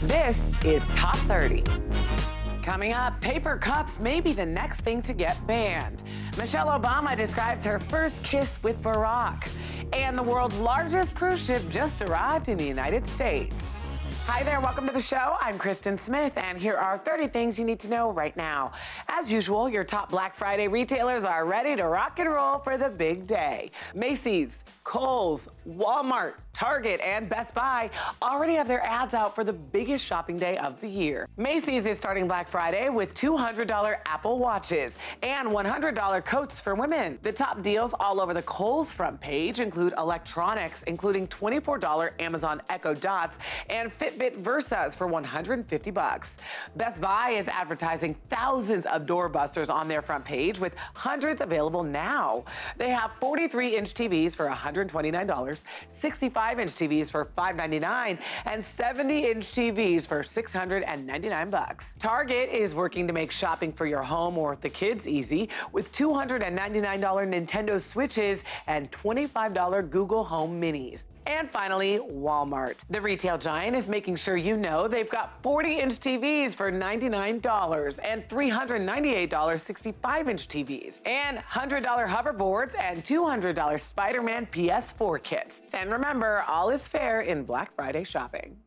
This is Top 30. Coming up, paper cups may be the next thing to get banned. Michelle Obama describes her first kiss with Barack. And the world's largest cruise ship just arrived in the United States. Hi there, welcome to the show. I'm Kristen Smith, and here are 30 things you need to know right now. As usual, your top Black Friday retailers are ready to rock and roll for the big day. Macy's, Kohl's, Walmart, Target, and Best Buy already have their ads out for the biggest shopping day of the year. Macy's is starting Black Friday with $200 Apple Watches and $100 coats for women. The top deals all over the Kohl's front page include electronics, including $24 Amazon Echo Dots and Fitbit Versas for $150. Best Buy is advertising thousands of doorbusters on their front page with hundreds available now. They have 43-inch TVs for $129, 65-inch TVs for $599, and 70-inch TVs for $699. Target is working to make shopping for your home or the kids easy with $299 Nintendo Switches and $25 Google Home Minis. And finally, Walmart. The retail giant is making sure you know they've got 40-inch TVs for $99 and $398 65-inch TVs and $100 hoverboards and $200 Spider-Man PS4 kits. And remember, all is fair in Black Friday shopping.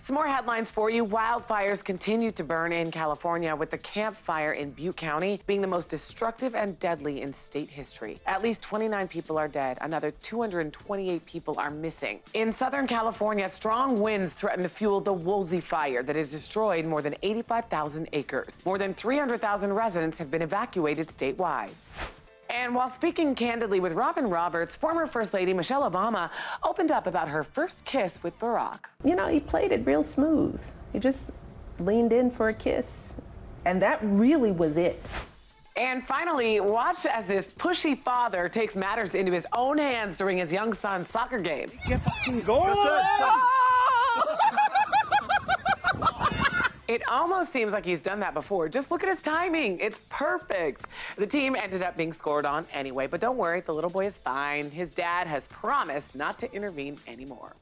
Some more headlines for you. Wildfires continue to burn in California, with the Camp Fire in Butte County being the most destructive and deadly in state history. At least 29 people are dead. Another 228 people are missing. In Southern California, strong winds threaten to fuel the Woolsey Fire that has destroyed more than 85,000 acres. More than 300,000 residents have been evacuated statewide. And while speaking candidly with Robin Roberts, former First Lady Michelle Obama opened up about her first kiss with Barack. You know, he played it real smooth. He just leaned in for a kiss, and that really was it. And finally, watch as this pushy father takes matters into his own hands during his young son's soccer game. Get fucking going! It almost seems like he's done that before. Just look at his timing. It's perfect. The team ended up being scored on anyway, but don't worry, the little boy is fine. His dad has promised not to intervene anymore.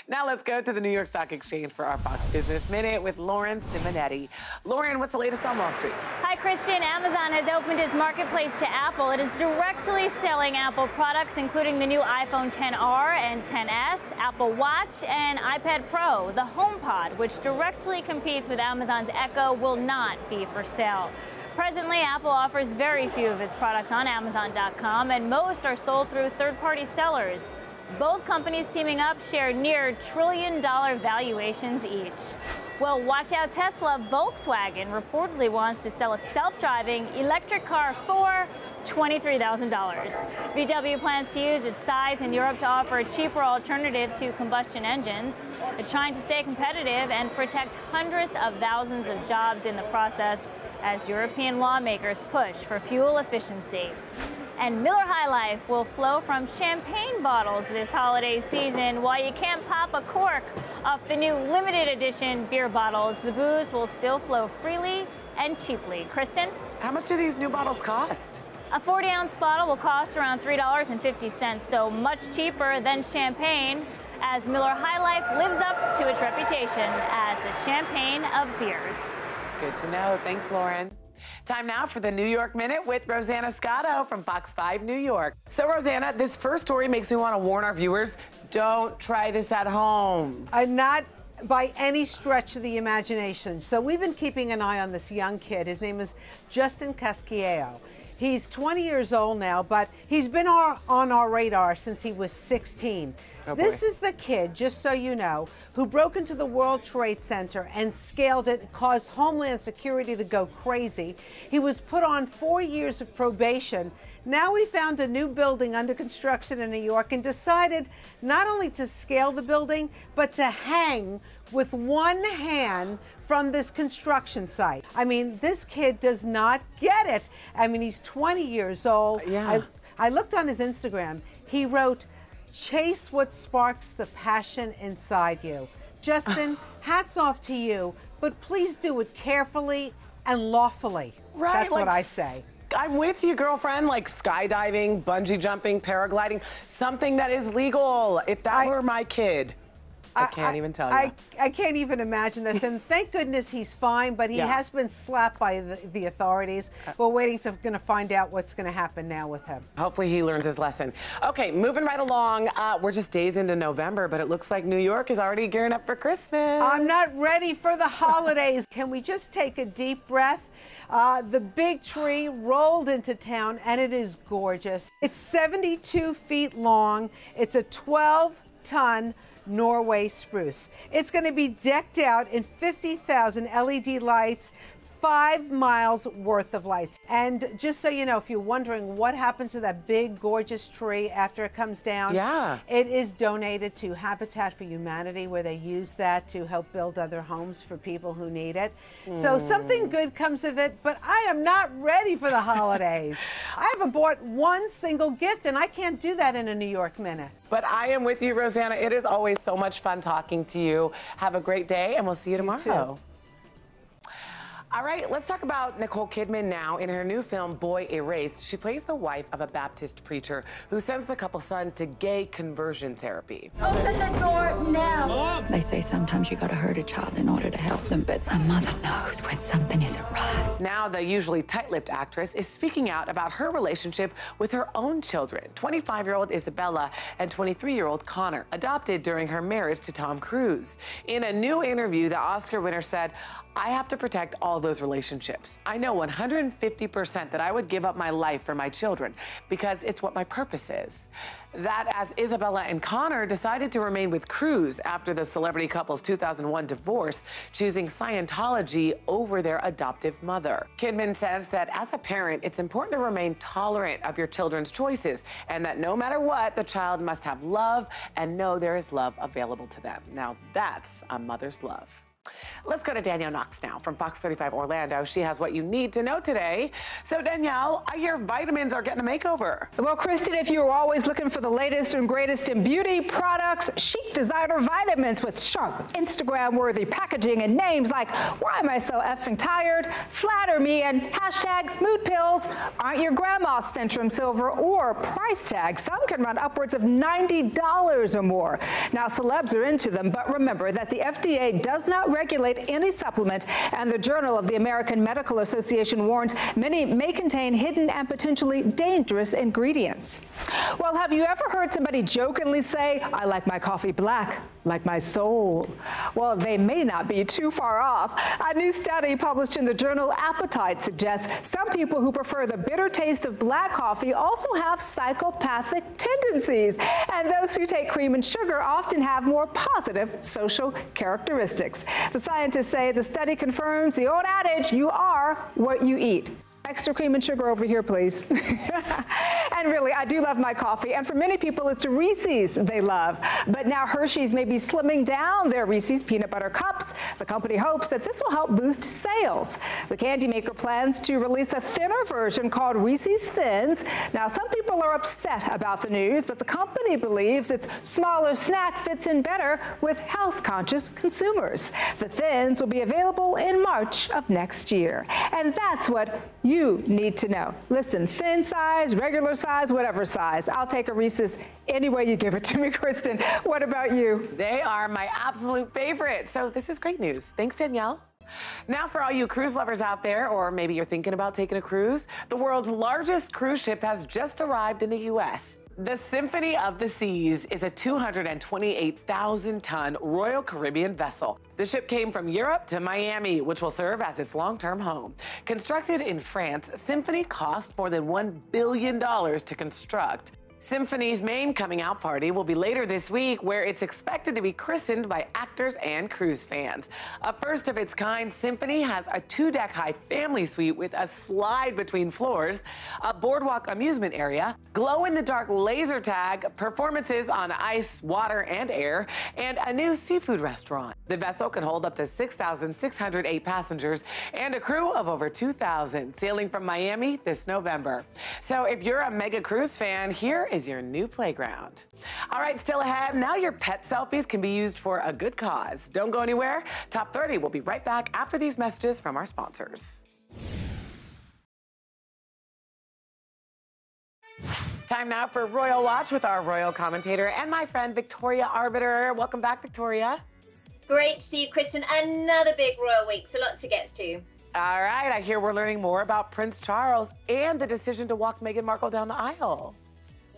Now let's go to the New York Stock Exchange for our Fox Business Minute with Lauren Simonetti. Lauren, what's the latest on Wall Street? Hi, Kristen. Amazon has opened its marketplace to Apple. It is directly selling Apple products, including the new iPhone XR and XS, Apple Watch, and iPad Pro. The HomePod, which directly competes with Amazon's Echo, will not be for sale. Presently, Apple offers very few of its products on Amazon.com, and most are sold through third-party sellers. Both companies teaming up share near trillion-dollar valuations each. Well, watch out, Tesla. Volkswagen reportedly wants to sell a self-driving electric car for $23,000. VW plans to use its size in Europe to offer a cheaper alternative to combustion engines. It's trying to stay competitive and protect hundreds of thousands of jobs in the process as European lawmakers push for fuel efficiency. And Miller High Life will flow from champagne bottles this holiday season. While you can't pop a cork off the new limited edition beer bottles, the booze will still flow freely and cheaply. Kristen? How much do these new bottles cost? A 40-ounce bottle will cost around $3.50, so much cheaper than champagne, as Miller High Life lives up to its reputation as the champagne of beers. Good to know. Thanks, Lauren. Time now for the New York Minute with Rosanna Scotto from Fox 5 New York. So, Rosanna, this first story makes me want to warn our viewers, don't try this at home. Not by any stretch of the imagination. So we've been keeping an eye on this young kid. His name is Justin Casciello. He's 20 years old now, but he's been on our radar since he was 16. Oh, boy. This is the kid, just so you know, who broke into the World Trade Center and scaled it, caused Homeland Security to go crazy. He was put on 4 years of probation. Now he found a new building under construction in New York and decided not only to scale the building, but to hang with one hand from this construction site. I mean, this kid does not get it. I mean, he's 20 years old. Yeah. I looked on his Instagram. He wrote, "Chase what sparks the passion inside you." Justin, hats off to you, but please do it carefully and lawfully. Right, That's what I say. I'm with you, girlfriend, like skydiving, bungee jumping, paragliding, something that is legal, if that were my kid. I can't even tell you. I can't even imagine this. And thank goodness he's fine, but he has been slapped by the authorities. We're waiting to find out what's going to happen now with him. Hopefully he learns his lesson. Okay, moving right along. We're just days into November, but it looks like New York is already gearing up for Christmas. I'm not ready for the holidays. Can we just take a deep breath? The big tree rolled into town, and it is gorgeous. It's 72 feet long. It's a 12-ton Norway spruce. It's going to be decked out in 50,000 LED lights, 5 miles worth of lights. And just so you know, if you're wondering what happens to that big, gorgeous tree after it comes down, it is donated to Habitat for Humanity, where they use that to help build other homes for people who need it. So something good comes of it, but I am not ready for the holidays. I haven't bought one single gift, and I can't do that in a New York minute. But I am with you, Rosanna. It is always so much fun talking to you. Have a great day, and we'll see you tomorrow. You too. All right, let's talk about Nicole Kidman now. In her new film, Boy Erased, she plays the wife of a Baptist preacher who sends the couple's son to gay conversion therapy. Open the door now. They say sometimes you gotta hurt a child in order to help them, but a mother knows when something isn't right. Now, the usually tight-lipped actress is speaking out about her relationship with her own children, 25-year-old Isabella and 23-year-old Connor, adopted during her marriage to Tom Cruise. In a new interview, the Oscar winner said, "I have to protect all those relationships. I know 150% that I would give up my life for my children because it's what my purpose is." That as Isabella and Connor decided to remain with Cruise after the celebrity couple's 2001 divorce, choosing Scientology over their adoptive mother. Kidman says that as a parent, it's important to remain tolerant of your children's choices and that no matter what, the child must have love and know there is love available to them. Now that's a mother's love. Let's go to Danielle Knox now from Fox 35 Orlando. She has what you need to know today. So Danielle, I hear vitamins are getting a makeover. Well, Kristen, if you were always looking for the latest and greatest in beauty products, chic designer vitamins with sharp Instagram-worthy packaging and names like "Why am I so effing tired?" "Flatter me," and #mood pills aren't your grandma's Centrum Silver or price tag. Some can run upwards of $90 or more. Now, celebs are into them, but remember that the FDA does not regulate any supplement, and the Journal of the American Medical Association warns many may contain hidden and potentially dangerous ingredients. Well, have you ever heard somebody jokingly say, "I like my coffee black, like my soul"? Well, they may not be too far off. A new study published in the journal Appetite suggests some people who prefer the bitter taste of black coffee also have psychopathic tendencies, and those who take cream and sugar often have more positive social characteristics. The scientists say the study confirms the old adage, "You are what you eat." Extra cream and sugar over here, please. And really, I do love my coffee, and for many people, it's Reese's they love. But now Hershey's may be slimming down their Reese's peanut butter cups. The company hopes that this will help boost sales. The candy maker plans to release a thinner version called Reese's Thins. Now, some people are upset about the news, but the company believes its smaller snack fits in better with health-conscious consumers. The Thins will be available in March of next year. And that's what you need to know. Listen, thin size, regular size, whatever size. I'll take a Reese's any way you give it to me, Kristen. What about you? They are my absolute favorite. So this is great news. Thanks, Danielle. Now, for all you cruise lovers out there, or maybe you're thinking about taking a cruise, the world's largest cruise ship has just arrived in the U.S. The Symphony of the Seas is a 228,000-ton Royal Caribbean vessel. The ship came from Europe to Miami, which will serve as its long-term home. Constructed in France, Symphony cost more than $1 billion to construct. Symphony's main coming out party will be later this week, where it's expected to be christened by actors and cruise fans. A first of its kind, Symphony has a 2-deck high family suite with a slide between floors, a boardwalk amusement area, glow-in-the-dark laser tag, performances on ice, water, and air, and a new seafood restaurant. The vessel can hold up to 6,608 passengers and a crew of over 2,000, sailing from Miami this November. So if you're a mega cruise fan, here is your new playground. All right, still ahead, now your pet selfies can be used for a good cause. Don't go anywhere. Top 30 will be right back after these messages from our sponsors. Time now for Royal Watch with our royal commentator and my friend Victoria Arbiter. Welcome back, Victoria. Great to see you, Kristen. Another big royal week, so lots to get to. All right, I hear we're learning more about Prince Charles and the decision to walk Meghan Markle down the aisle.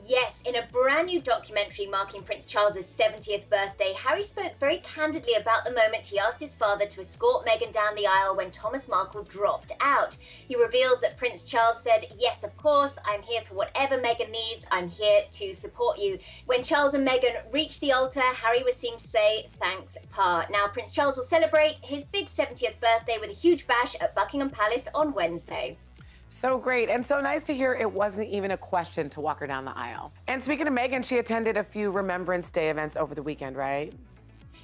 Yes, in a brand new documentary marking Prince Charles's 70th birthday, Harry spoke very candidly about the moment he asked his father to escort Meghan down the aisle when Thomas Markle dropped out. He reveals that Prince Charles said, "Yes, of course, I'm here for whatever Meghan needs. I'm here to support you." When Charles and Meghan reached the altar, Harry was seen to say, "Thanks, Pa." Now, Prince Charles will celebrate his big 70th birthday with a huge bash at Buckingham Palace on Wednesday. So great, and so nice to hear it wasn't even a question to walk her down the aisle. And speaking of Meghan, she attended a few Remembrance Day events over the weekend, right?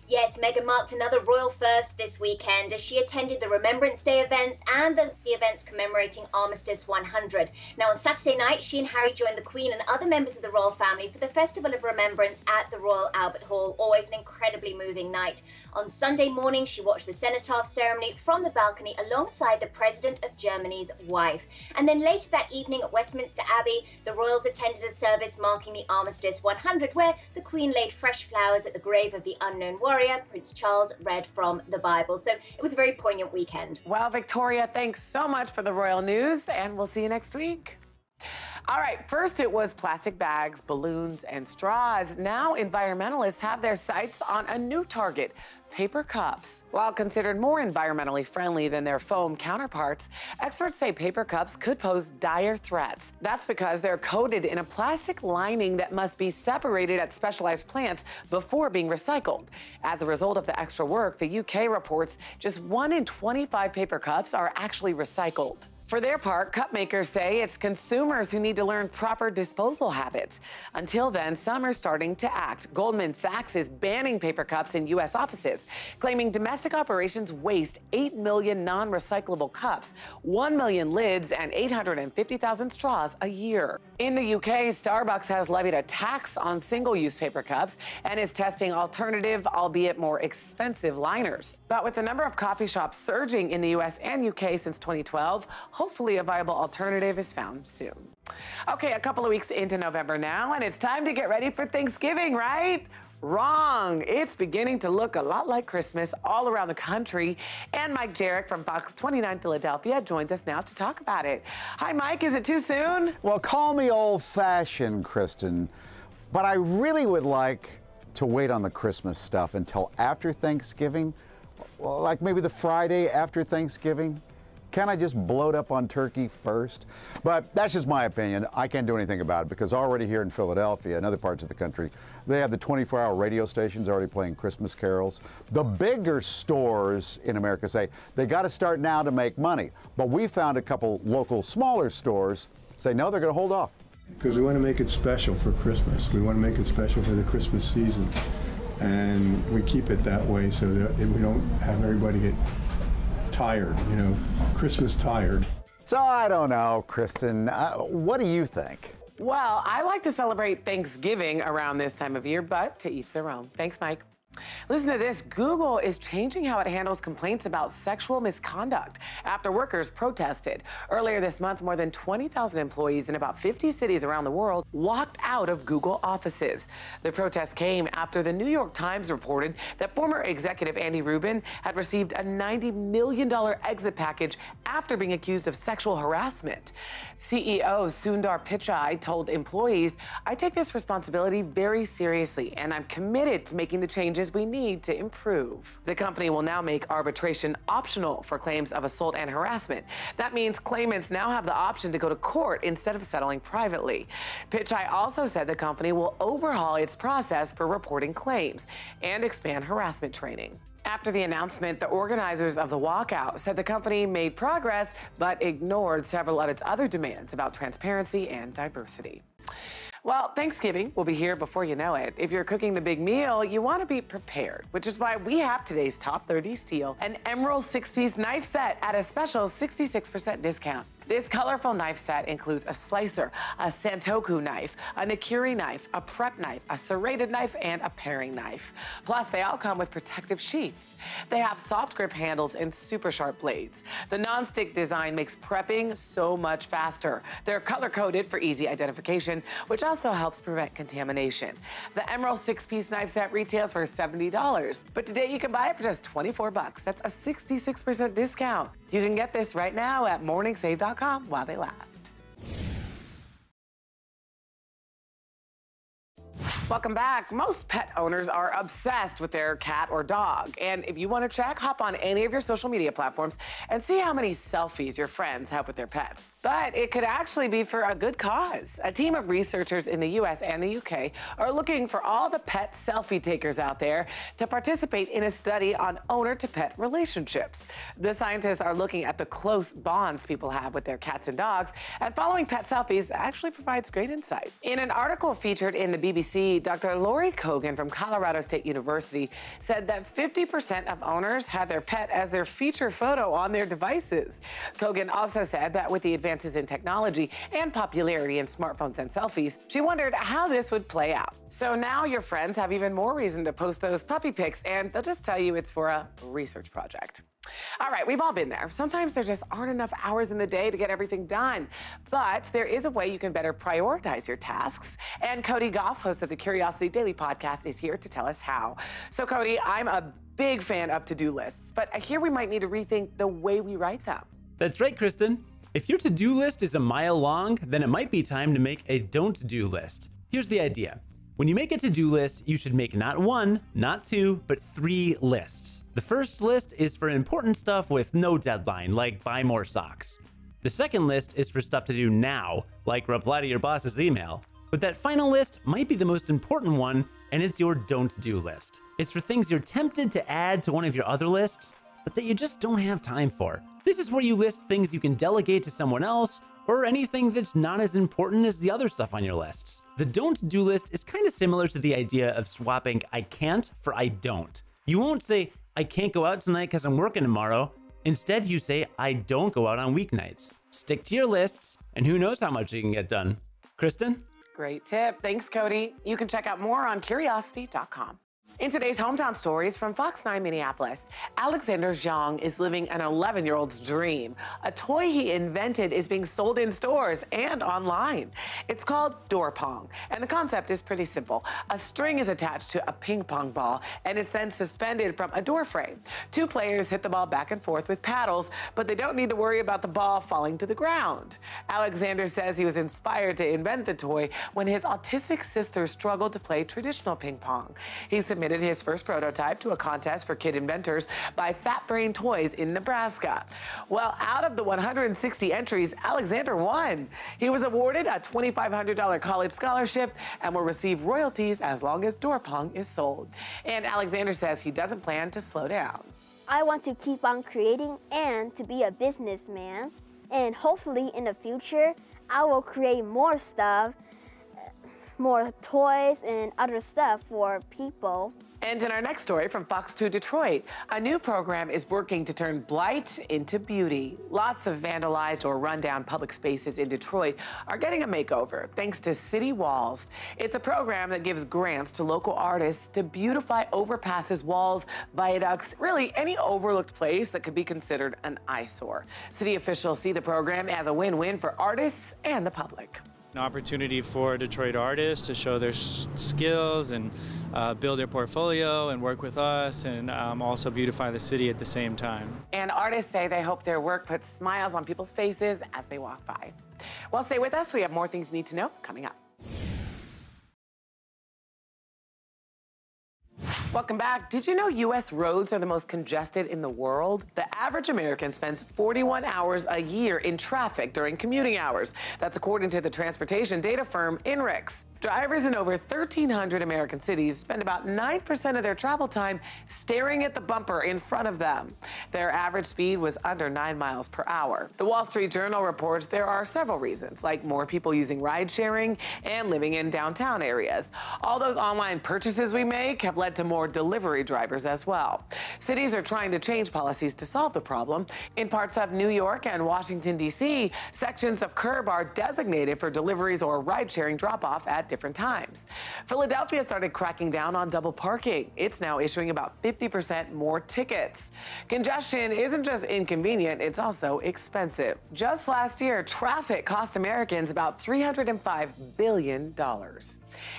Yes, Meghan marked another royal first this weekend as she attended the Remembrance Day events and the events commemorating Armistice 100. Now, on Saturday night, she and Harry joined the Queen and other members of the royal family for the Festival of Remembrance at the Royal Albert Hall. Always an incredibly moving night. On Sunday morning, she watched the cenotaph ceremony from the balcony alongside the President of Germany's wife. And then later that evening at Westminster Abbey, the royals attended a service marking the Armistice 100, where the Queen laid fresh flowers at the grave of the unknown warrior. Prince Charles read from the Bible. So it was a very poignant weekend. Well, Victoria, thanks so much for the royal news, and we'll see you next week. All right, first it was plastic bags, balloons, and straws. Now environmentalists have their sights on a new target, paper cups. While considered more environmentally friendly than their foam counterparts, experts say paper cups could pose dire threats. That's because they're coated in a plastic lining that must be separated at specialized plants before being recycled. As a result of the extra work, the UK reports just 1 in 25 paper cups are actually recycled. For their part, cup makers say it's consumers who need to learn proper disposal habits. Until then, some are starting to act. Goldman Sachs is banning paper cups in U.S. offices, claiming domestic operations waste 8 million non-recyclable cups, 1 million lids, and 850,000 straws a year. In the UK, Starbucks has levied a tax on single-use paper cups and is testing alternative, albeit more expensive, liners. But with the number of coffee shops surging in the U.S. and UK since 2012, hopefully a viable alternative is found soon. Okay, a couple of weeks into November now, and it's time to get ready for Thanksgiving, right? Wrong. It's beginning to look a lot like Christmas all around the country. And Mike Jarek from Fox 29 Philadelphia joins us now to talk about it. Hi, Mike. Is it too soon? Well, call me old-fashioned, Kristen, but I really would like to wait on the Christmas stuff until after Thanksgiving, like maybe the Friday after Thanksgiving. Can't I just bloat up on turkey first? But that's just my opinion. I can't do anything about it because already here in Philadelphia and other parts of the country, they have the 24-hour radio stations already playing Christmas carols. The bigger stores in America say they got to start now to make money. But we found a couple local smaller stores say no, they're going to hold off. Because we want to make it special for Christmas. We want to make it special for the Christmas season. And we keep it that way so that we don't have everybody get tired, you know, Christmas tired. So I don't know, Kristen, what do you think? Well, I like to celebrate Thanksgiving around this time of year, but to each their own. Thanks, Mike. Listen to this. Google is changing how it handles complaints about sexual misconduct after workers protested. Earlier this month, more than 20,000 employees in about 50 cities around the world walked out of Google offices. The protest came after the New York Times reported that former executive Andy Rubin had received a $90 million exit package after being accused of sexual harassment. CEO Sundar Pichai told employees, "I take this responsibility very seriously, and I'm committed to making the changes we need to improve." The company will now make arbitration optional for claims of assault and harassment. That means claimants now have the option to go to court instead of settling privately. Pichai also said the company will overhaul its process for reporting claims and expand harassment training. After the announcement, the organizers of the walkout said the company made progress but ignored several of its other demands about transparency and diversity. Well, Thanksgiving will be here before you know it. If you're cooking the big meal, you want to be prepared, which is why we have today's Top 30 steal, an Emerald 6-piece knife set at a special 66% discount. This colorful knife set includes a slicer, a Santoku knife, a Nakiri knife, a prep knife, a serrated knife, and a paring knife. Plus, they all come with protective sheaths. They have soft grip handles and super sharp blades. The non-stick design makes prepping so much faster. They're color-coded for easy identification, which also helps prevent contamination. The Emerald 6-piece knife set retails for $70, but today you can buy it for just $24. That's a 66% discount. You can get this right now at morningsave.com while they last. Welcome back. Most pet owners are obsessed with their cat or dog. And if you want to check, hop on any of your social media platforms and see how many selfies your friends have with their pets. But it could actually be for a good cause. A team of researchers in the US and the UK are looking for all the pet selfie takers out there to participate in a study on owner-to-pet relationships. The scientists are looking at the close bonds people have with their cats and dogs, and following pet selfies actually provides great insight. In an article featured in the BBC, Dr. Lori Kogan from Colorado State University said that 50% of owners have their pet as their feature photo on their devices. Kogan also said that with the advances in technology and popularity in smartphones and selfies, she wondered how this would play out. So now your friends have even more reason to post those puppy pics, and they'll just tell you it's for a research project. All right, we've all been there. Sometimes there just aren't enough hours in the day to get everything done. But there is a way you can better prioritize your tasks. And Cody Goff, host of the Curiosity Daily podcast, is here to tell us how. So Cody, I'm a big fan of to-do lists, but I hear we might need to rethink the way we write them. That's right, Kristen. If your to-do list is a mile long, then it might be time to make a don't-do list. Here's the idea. When you make a to-do list, you should make not one, not two, but 3 lists. The first list is for important stuff with no deadline, like buy more socks. The second list is for stuff to do now, like reply to your boss's email. But that final list might be the most important one, and it's your don't-do list. It's for things you're tempted to add to one of your other lists, but that you just don't have time for. This is where you list things you can delegate to someone else, or anything that's not as important as the other stuff on your lists. The don't-do list is kind of similar to the idea of swapping I can't for I don't. You won't say, I can't go out tonight because I'm working tomorrow. Instead, you say, I don't go out on weeknights. Stick to your lists, and who knows how much you can get done. Kristen? Great tip. Thanks, Cody. You can check out more on curiosity.com. In today's Hometown Stories from Fox 9 Minneapolis, Alexander Zhang is living an 11-year-old's dream. A toy he invented is being sold in stores and online. It's called Door Pong, and the concept is pretty simple. A string is attached to a ping pong ball, and it's then suspended from a door frame. 2 players hit the ball back and forth with paddles, but they don't need to worry about the ball falling to the ground. Alexander says he was inspired to invent the toy when his autistic sister struggled to play traditional ping pong. He submitted his first prototype to a contest for kid inventors by Fat Brain Toys in Nebraska. Well, out of the 160 entries, Alexander won. He was awarded a $2,500 college scholarship and will receive royalties as long as Door Pong is sold. And Alexander says he doesn't plan to slow down. I want to keep on creating and to be a businessman. And hopefully in the future, I will create more stuff, more toys and other stuff for people. And in our next story from Fox 2 Detroit, a new program is working to turn blight into beauty. Lots of vandalized or rundown public spaces in Detroit are getting a makeover thanks to City Walls. It's a program that gives grants to local artists to beautify overpasses, walls, viaducts, really any overlooked place that could be considered an eyesore. City officials see the program as a win-win for artists and the public. An opportunity for Detroit artists to show their skills and build their portfolio and work with us, and also beautify the city at the same time. And artists say they hope their work puts smiles on people's faces as they walk by. Well, stay with us. We have more things you need to know coming up. Welcome back. Did you know U.S. roads are the most congested in the world? The average American spends 41 hours a year in traffic during commuting hours. That's according to the transportation data firm INRIX. Drivers in over 1,300 American cities spend about 9% of their travel time staring at the bumper in front of them. Their average speed was under 9 miles per hour. The Wall Street Journal reports there are several reasons, like more people using ride sharing and living in downtown areas. All those online purchases we make have led to more delivery drivers as well. Cities are trying to change policies to solve the problem. In parts of New York and Washington, D.C., sections of curb are designated for deliveries or ride-sharing drop-off at different times. Philadelphia started cracking down on double parking. It's now issuing about 50% more tickets. Congestion isn't just inconvenient, it's also expensive. Just last year, traffic cost Americans about $305 billion.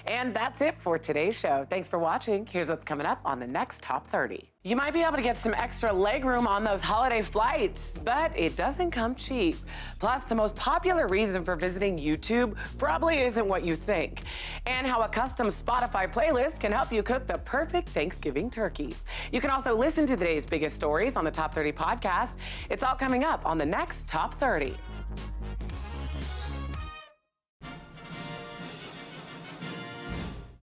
And that's it for today's show. Thanks for watching. Here's what's coming up on the next Top 30. You might be able to get some extra legroom on those holiday flights, but it doesn't come cheap. Plus, the most popular reason for visiting YouTube probably isn't what you think, and how a custom Spotify playlist can help you cook the perfect Thanksgiving turkey. You can also listen to today's biggest stories on the Top 30 podcast. It's all coming up on the next Top 30.